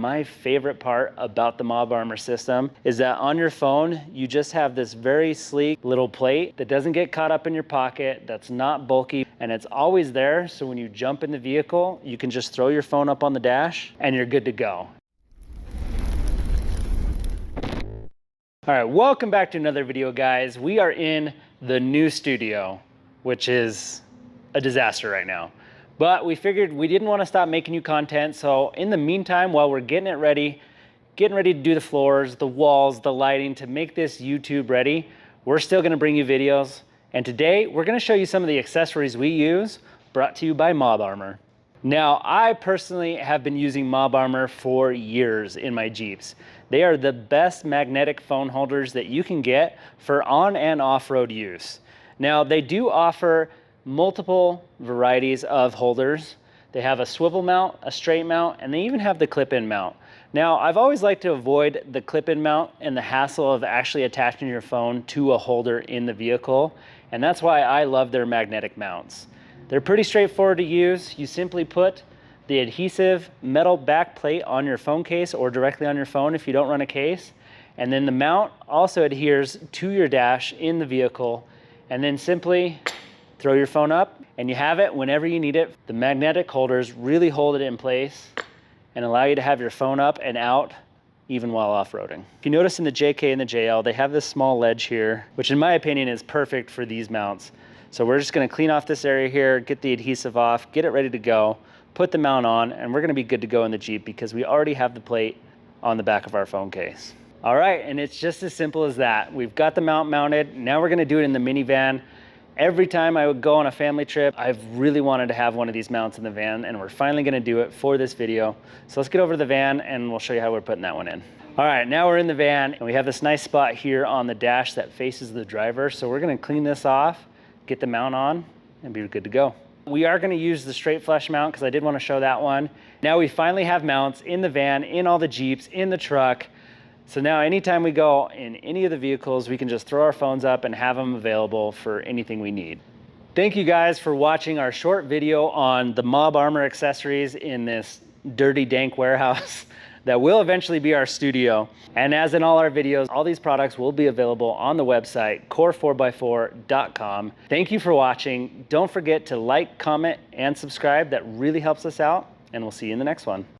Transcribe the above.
My favorite part about the Mob Armor system is that on your phone, you just have this very sleek little plate that doesn't get caught up in your pocket, that's not bulky, and it's always there. So when you jump in the vehicle, you can just throw your phone up on the dash and you're good to go. All right, welcome back to another video, guys. We are in the new studio, which is a disaster right now. But we figured we didn't want to stop making you content. So in the meantime, while we're getting ready to do the floors, the walls, the lighting to make this YouTube ready, we're still going to bring you videos. And today we're going to show you some of the accessories we use, brought to you by Mob Armor. Now, I personally have been using Mob Armor for years in my Jeeps. They are the best magnetic phone holders that you can get for on and off-road use. Now, they do offer multiple varieties of holders. They have a swivel mount, a straight mount, and they even have the clip-in mount. Now, I've always liked to avoid the clip-in mount and the hassle of actually attaching your phone to a holder in the vehicle, and that's why I love their magnetic mounts. They're pretty straightforward to use. You simply put the adhesive metal back plate on your phone case or directly on your phone if you don't run a case, and then the mount also adheres to your dash in the vehicle, and then simply throw your phone up and you have it whenever you need it. The magnetic holders really hold it in place and allow you to have your phone up and out even while off-roading. If you notice in the JK and the JL, they have this small ledge here, which in my opinion is perfect for these mounts. So we're just gonna clean off this area here, get the adhesive off, get it ready to go, put the mount on, and we're gonna be good to go in the Jeep because we already have the plate on the back of our phone case. All right, and it's just as simple as that. We've got the mount mounted. Now we're gonna do it in the minivan. Every time I would go on a family trip, I've really wanted to have one of these mounts in the van, and we're finally gonna do it for this video. So let's get over to the van and we'll show you how we're putting that one in. All right, now we're in the van and we have this nice spot here on the dash that faces the driver. So we're gonna clean this off, get the mount on, and be good to go. We are gonna use the straight flush mount because I did wanna show that one. Now we finally have mounts in the van, in all the Jeeps, in the truck. So now anytime we go in any of the vehicles, we can just throw our phones up and have them available for anything we need. Thank you guys for watching our short video on the Mob Armor accessories in this dirty, dank warehouse that will eventually be our studio. And as in all our videos, all these products will be available on the website, core4x4.com. Thank you for watching. Don't forget to like, comment, and subscribe. That really helps us out, and we'll see you in the next one.